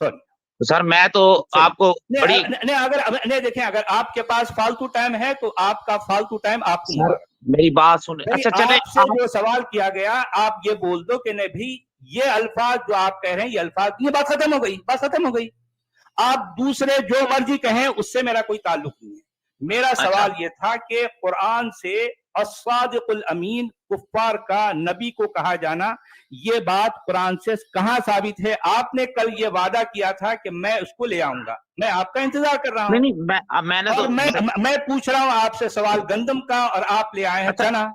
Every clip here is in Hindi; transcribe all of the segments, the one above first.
सॉरी। सर मैं तो आपको बड़ी नहीं, अगर देखें, अगर आपके पास फालतू टाइम है तो आपका फालतू टाइम आपको सर मेरी बात सुन। अच्छा चले, आपसे जो सवाल किया गया आप ये बोल दो कि नहीं भी ये अल्फाज जो आप कह रहे हैं ये अल्फाज, ये बात खत्म हो गई, बात खत्म हो गई। आप दूसरे जो मर्जी कहें उससे मेरा कोई ताल्लुक नहीं है। मेरा सवाल ये था कि कुरान से अस्सादिकुल अमीन कुफ्फार का नबी को कहा जाना, ये बात कुरान से कहां साबित है? आपने कल ये वादा किया था कि मैं उसको ले आऊंगा, मैं आपका इंतजार कर रहा हूं। नहीं मैंने और तो मैं पूछ रहा हूं आपसे सवाल गंदम का और आप ले आए हैं चना।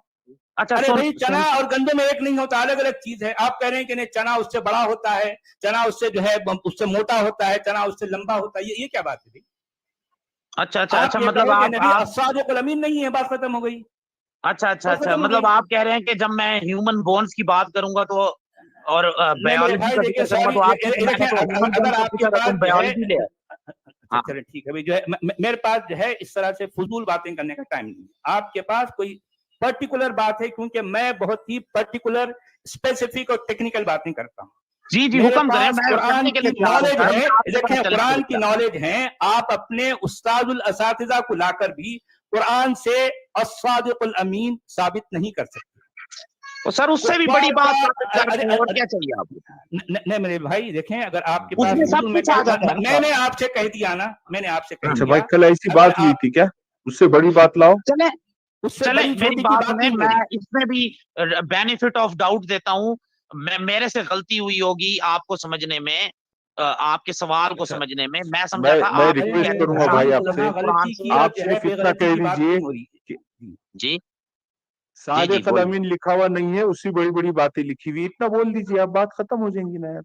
अच्छा अरे भाई, चना और गंदम एक नहीं होता, अलग अलग चीज है। आप कह रहे हैं कि नहीं चना उससे बड़ा होता है, चना उससे जो है उससे मोटा होता है, चना उससे लंबा होता है, ये क्या बात है भाई? अच्छा मतलब आप अस्सादिकुल अमीन नहीं है, बात खत्म हो गई। अच्छा मतलब आप कह रहे हैं कि जब मैं ह्यूमन बोन्स की बात करूंगा तो और बायोलॉजी का जिक्र करूंगा तो आप अगर आपके पास बायोलॉजी ले। चलिए ठीक है भाई, जो है मेरे पास जो है इस तरह से फजूल बातें करने का टाइम नहीं है। आपके पास कोई पर्टिकुलर बात है? क्योंकि मैं बहुत ही पर्टिकुलर, स्पेसिफिक और टेक्निकल बातें करता हूँ। जी मेरे हुक्म करें, पास मैं कुरान की नॉलेज है, देखें कुरान की चले। नॉलेज है। आप अपने उस्तादुल असातिज़ा को लाकर भी कुरान से अस्सादिकुल अमीन साबित नहीं कर सकते। तो सर उससे भी बड़ी बात और क्या चाहिए आपको? नहीं मेरे भाई देखें, अगर आपके पास मैंने आपसे कह दिया ना, मैंने आपसे कह अच्छा दिया। भाई कल ऐसी बात हुई थी क्या? उससे बड़ी बात लाओ। चले उससे बड़ी मेरी बात सुने, मैं इसमें भी बेनिफिट ऑफ डाउट देता हूँ। मेरे से गलती हुई होगी आपको समझने में, आपके सवाल को समझने में। मैं समझा था मैं रिक्वेस्ट करूंगा भाई आपसे, आप सिर्फ इतना कह दीजिए जी सादिकुल अमीन लिखा हुआ नहीं है, उससे बड़ी बड़ी बातें लिखी हुई, इतना बोल दीजिए, आप बात खत्म हो जाएंगी ना यार।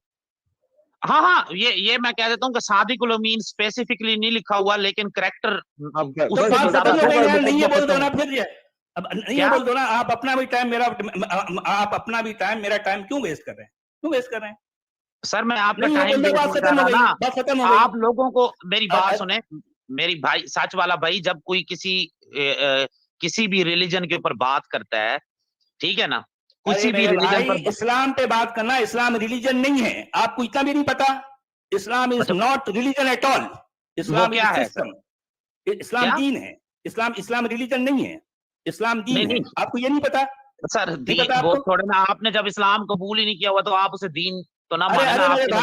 हाँ ये मैं कह देता हूँ कि सादिकुल अमीन स्पेसिफिकली नहीं लिखा हुआ, लेकिन करेक्टर नहीं बोल दो ना फिर। अब नहीं बोल दो ना, आप अपना भी टाइम मेरा टाइम क्यों वेस्ट कर रहे हैं? क्यों वेस्ट कर रहे हैं? सर मैं आपका टाइम वेस्ट कर रहा ना, आप लोगों को मेरी बात सुने। मेरी भाई सच वाला भाई, जब कोई किसी भी रिलीजन के ऊपर बात करता है, ठीक है ना, किसी भी रिलीजन पर, इस्लाम पे बात करना, इस्लाम रिलीजन नहीं है, आपको इतना भी नहीं पता? Islam is not religion at all. इस्लाम क्या है? इस्लाम दीन है। इस्लाम रिलीजन नहीं है, इस्लाम दीन है। आपको ये नहीं पता? सर दीन वो थोड़े ना, आपने जब इस्लाम कबूल ही नहीं किया हुआ तो आप उसे दीन तो ना माने ना।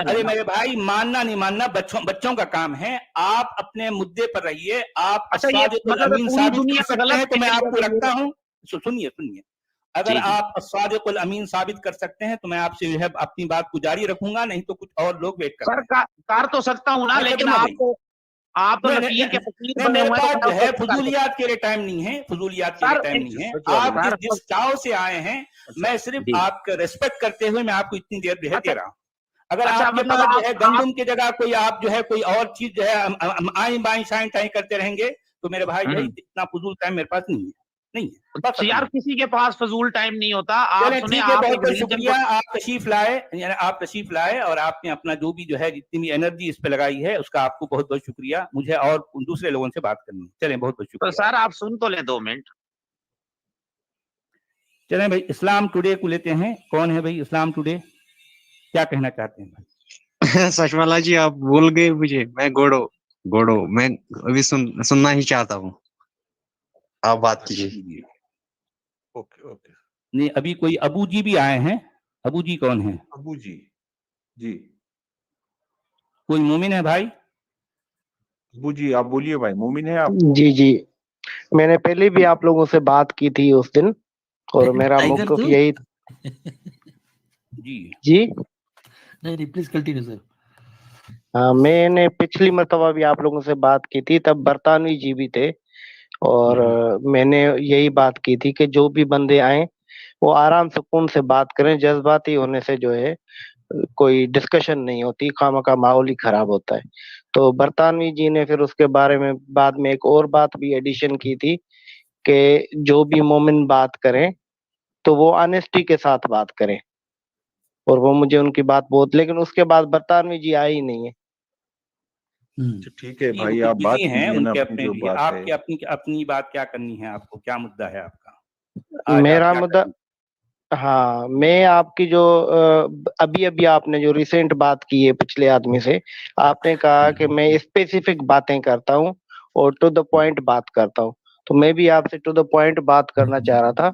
अरे मेरे भाई, मानना नहीं मानना बच्चों का काम है। आप अपने मुद्दे पर रहिए। आप अमीन साबित कर सकते हैं तो मैं आपको रखता हूँ। सुनिए, अगर आप अस्सादिकुल अमीन साबित कर सकते हैं तो मैं आपसे जो है अपनी बात को जारी रखूंगा, नहीं तो कुछ और लोग वेट कर रहे हैं। कर तो सकता हूँ ना, लेकिन आप तो लकीर के फकीर बने हुए हैं, जो है फजूलियात के लिए टाइम नहीं है, फजूलियात के लिए टाइम नहीं है। आप जिस चाव से आए हैं, मैं सिर्फ आपका रिस्पेक्ट करते हुए मैं आपको इतनी देर दे रहा हूँ। अगर आपके पास जो है गंदम की जगह कोई आप जो है कोई और चीज जो है आई बाई शाइन टाई करते रहेंगे तो मेरे भाई जो है इतना फजूल टाइम मेरे पास नहीं है। यार किसी के पास फजूल टाइम नहीं होता। आप सुने, बहुत बहुत शुक्रिया, आप तशरीफ लाए और आपने अपना जो भी जो है जितनी भी एनर्जी इस पे लगाई है उसका आपको बहुत बहुत शुक्रिया। मुझे और दूसरे लोगों से बात करनी है। चलें, बहुत बहुत शुक्रिया। तो सर आप सुन तो ले 2 मिनट। चलें भाई, इस्लाम टुडे को लेते हैं। कौन है भाई इस्लाम टुडे? क्या कहना चाहते हैं भाई? सचवाला जी आप भूल गए मुझे। मैं गोड़ो मैं अभी सुनना ही चाहता हूँ, आप बात कीजिए। ओके नहीं, अभी कोई अबू जी भी आए हैं। अबू जी कौन है? अबू जी जी, कोई मोमिन है भाई? अबू जी आप बोलिए भाई, मोमिन है आप? जी मैंने पहले भी आप लोगों से बात की थी उस दिन, और मेरा मौक़िफ़ यही जी नहीं प्लीज कंटिन्यू सर। हाँ, मैंने पिछली मर्तबा भी आप लोगों से बात की थी, तब बरतानवी जी भी थे, और मैंने यही बात की थी कि जो भी बंदे आए वो आराम सुकून से बात करें। जज्बाती होने से जो है कोई डिस्कशन नहीं होती, खामखा माहौल ही खराब होता है। तो बरतानवी जी ने फिर उसके बारे में बाद में एक और बात भी एडिशन की थी कि जो भी मोमिन बात करें तो वो ऑनेस्टी के साथ बात करें, और वो मुझे उनकी बात बहुत, लेकिन उसके बाद बरतानवी जी आए ही नहीं है। ठीक है भाई, आप बात कीजिए ना अपनी जो बात है। आपकी अपनी बात क्या करनी है? आपको क्या मुद्दा है आपका? मेरा मुद्दा हाँ, मैं आपकी जो अभी अभी आपने जो रिसेंट बात की है पिछले आदमी से, आपने कहा कि मैं स्पेसिफिक बातें करता हूँ और टू द पॉइंट बात करता हूँ, तो मैं भी आपसे टू द पॉइंट बात करना चाह रहा था।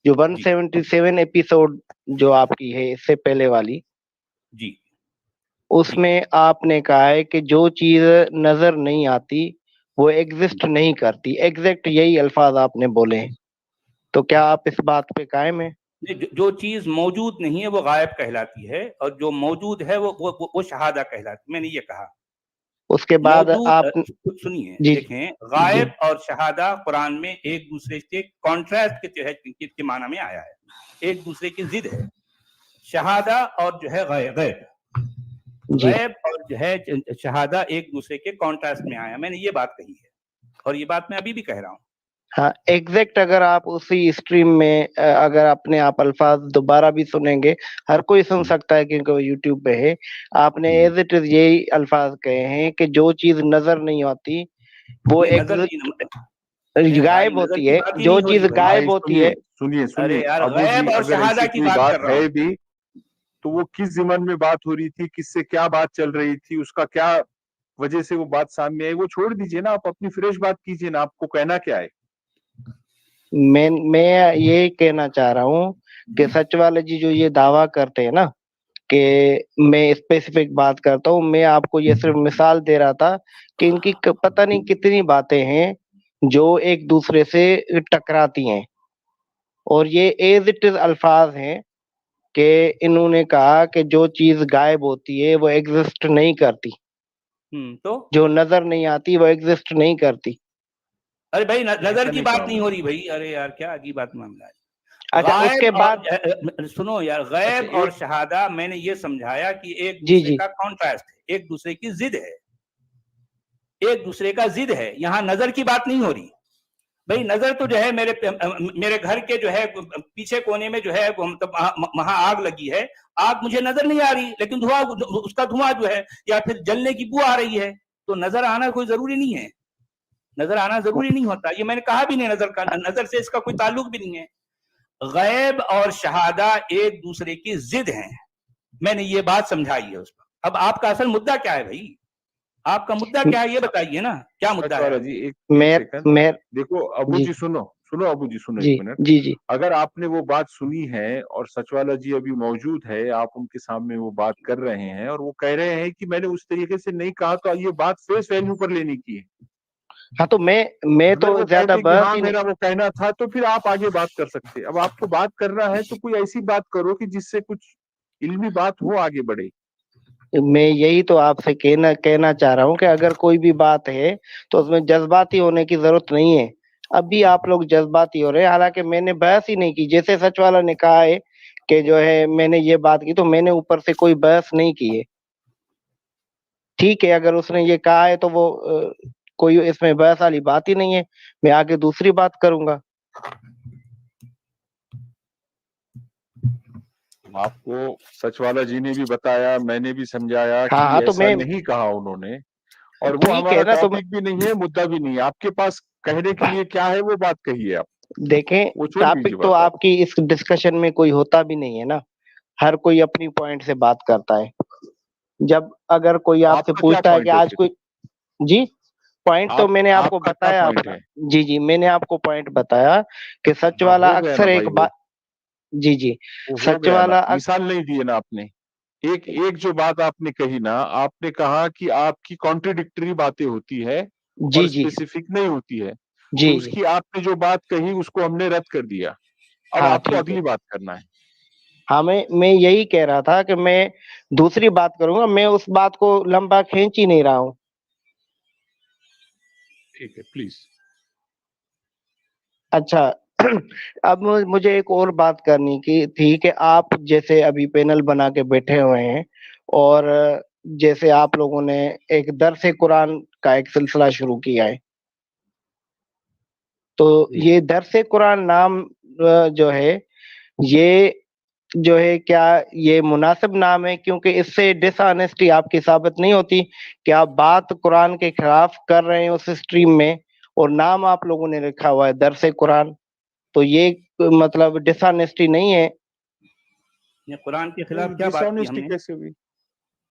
जो 177 एपिसोड जो आपकी है इससे पहले वाली, जी उसमें आपने कहा है कि जो चीज नजर नहीं आती वो एग्जिस्ट नहीं करती, एग्जैक्ट यही अल्फाज आपने बोले हैं, तो क्या आप इस बात पे कायम है? नहीं, जो चीज मौजूद नहीं है वो गायब कहलाती है, और जो मौजूद है वो शहादा कहलाती है। मैंने ये कहा उसके बाद आप सुनिए, जी देखें, जी गायब और शहादा कुरान में एक दूसरे के कॉन्ट्रास्ट के तहत के माना में आया है, एक दूसरे की जिद है। शहादा और जो है गैब जी गैब और जो है शहादा एक दूसरे के कॉन्ट्रास्ट में आया, मैंने ये बात कही है, और ये बात मैं अभी भी कह रहा हूँ। हाँ, एग्जैक्ट अगर आप उसी स्ट्रीम में अगर अपने आप अल्फाज दोबारा भी सुनेंगे, हर कोई सुन सकता है क्योंकि वो यूट्यूब पे है, आपने एज इट इज यही अल्फाज कहे हैं कि जो चीज नजर नहीं होती वो नहीं, नजर एग्जिस्ट नहीं भाई, गायब नजर होती की है, बात ही जो नहीं हो रही चीज भाई। गायब भाई होती सुनिए है। सुनिए सुनिए, अरे यार, अबू जी गैब और अगर शहादा ऐसी की कोई बात बात कर रहा है हूँ। भी तो वो किस ज़िमन में बात हो रही थी, किससे क्या बात चल रही थी, उसका क्या वजह से वो बात सामने आई, वो छोड़ दीजिए ना, आप अपनी फ्रेश बात कीजिए ना, आपको कहना क्या है? मैं ये कहना चाह रहा हूँ कि सच वाले जी जो ये दावा करते हैं ना कि मैं स्पेसिफिक बात करता हूँ, मैं आपको ये सिर्फ मिसाल दे रहा था कि इनकी पता नहीं कितनी बातें हैं जो एक दूसरे से टकराती हैं, और ये एज इट इज अल्फाज हैं कि इन्होंने कहा कि जो चीज गायब होती है वो एग्जिस्ट नहीं करती, तो जो नजर नहीं आती वो एग्जिस्ट नहीं करती। अरे भाई, नजर ऐसा की नहीं बात कहा नहीं हो उन्होंने। रही भाई। अरे यार, क्या अजीब बात मामला है। अच्छा, उसके गायब बाद और सुनो यार, अच्छा गैब और एक शहादा मैंने ये समझाया कि एक जी दूसरे जी का कॉन्ट्रास्ट है, एक दूसरे की जिद है, एक दूसरे का जिद है। यहाँ नजर की बात नहीं हो रही भाई। नजर तो जो है मेरे घर के जो है पीछे कोने में जो है मतलब वहां आग लगी है, आग मुझे नजर नहीं आ रही, लेकिन धुआं, उसका धुआं जो है या फिर जलने की बू आ रही है, तो नजर आना कोई जरूरी नहीं है, नजर आना जरूरी नहीं होता। ये मैंने कहा भी नहीं, नजर से इसका कोई ताल्लुक भी नहीं है। गैब और शहादा एक दूसरे की जिद हैं, मैंने ये बात समझाई है उस पर। अब आपका असल मुद्दा क्या है भाई? आपका मुद्दा क्या है ये बताइए ना, क्या मुद्दा है? वाला जी एक एक मैं सेकंड, मैं देखो अबू जी जी सुनो सुनो, अबू जी सुनो एक जी मिनट। जी जी अगर आपने वो बात सुनी है और सचवाला जी अभी मौजूद है, आप उनके सामने वो बात कर रहे हैं और वो कह रहे हैं कि मैंने उस तरीके से नहीं कहा, तो ये बात फेस वैल्यू पर लेनी की है। हाँ, तो मैं अगर तो वो ज्यादा कहते कि बहस हाँ ही नहीं। मेरा वो कहना था, तो फिर आप आगे बात कर सकते। अब आपको बात करना है तो कोई ऐसी बात करो कि जिससे कुछ इल्मी बात हो, आगे बढ़े। मैं यही तो आपसे कहना कहना चाह रहा हूँ कि अगर कोई भी बात है तो उसमें जज्बाती होने की जरूरत नहीं है। अभी आप लोग जज्बाती हो रहे हैं, हालांकि मैंने बहस ही नहीं की। जैसे सच वाला ने कहा है कि जो है मैंने ये बात की, तो मैंने ऊपर से कोई बहस नहीं की है। ठीक है, अगर उसने ये कहा है तो वो कोई इसमें बहस वाली बात ही नहीं है, मैं आगे दूसरी बात करूंगा। आपको सचवाला जी ने भी बताया, मैंने भी समझाया हाँ कि हाँ, तो ऐसा मैं नहीं कहा उन्होंने, और वो ठीक हमारा है ना, तो टॉपिक भी नहीं है, मुद्दा भी नहीं है। आपके पास कहने के लिए क्या है वो बात कहिए आप, देखें, वो छोड़ दीजिए टॉपिक तो बात आप। आपकी इस डिस्कशन में कोई होता भी नहीं है ना, हर कोई अपनी पॉइंट से बात करता है। जब अगर कोई आपसे आपका क्या पूछता है कि पॉइंट है आज फिर? कोई जी, पॉइंट तो मैंने आपको आपका क्या बताया पॉइंट अपना। है? जी जी, मैंने आपको पॉइंट बताया कि सच हाँ, वाला हो गया अक्सर ना एक भाई वो बात। जी जी, वो हो सच गया ना, वाला मिसाल नहीं दिए ना आपने। एक एक जो बात आपने कही ना, आपने कहा कि आपकी कॉन्ट्रिडिक्टरी बातें होती है जी और जी स्पेसिफिक नहीं होती है, जी तो जी उसकी आपने जो बात कही उसको हमने रद्द कर दिया। अब हाँ आपको ठीक है। अगली बात करना है। हाँ, मैं यही कह रहा था कि मैं दूसरी बात करूंगा, मैं उस बात को लंबा खींच ही नहीं रहा हूँ। ठीक है, प्लीज। अच्छा, अब मुझे एक और बात करनी की थी कि आप जैसे अभी पैनल बना के बैठे हुए हैं, और जैसे आप लोगों ने एक दरसे कुरान का एक सिलसिला शुरू किया है, तो ये दरसे कुरान नाम जो है, ये जो है क्या ये मुनासिब नाम है? क्योंकि इससे डिसऑनेस्टी आपकी साबित नहीं होती कि आप बात कुरान के खिलाफ कर रहे हैं उस स्ट्रीम में, और नाम आप लोगों ने रखा हुआ है दरसे कुरान, तो ये मतलब डिसऑनेस्टी नहीं है? ये कुरान के खिलाफ क्या बात की डिसऑनेस्टी हमने? कैसे हुई?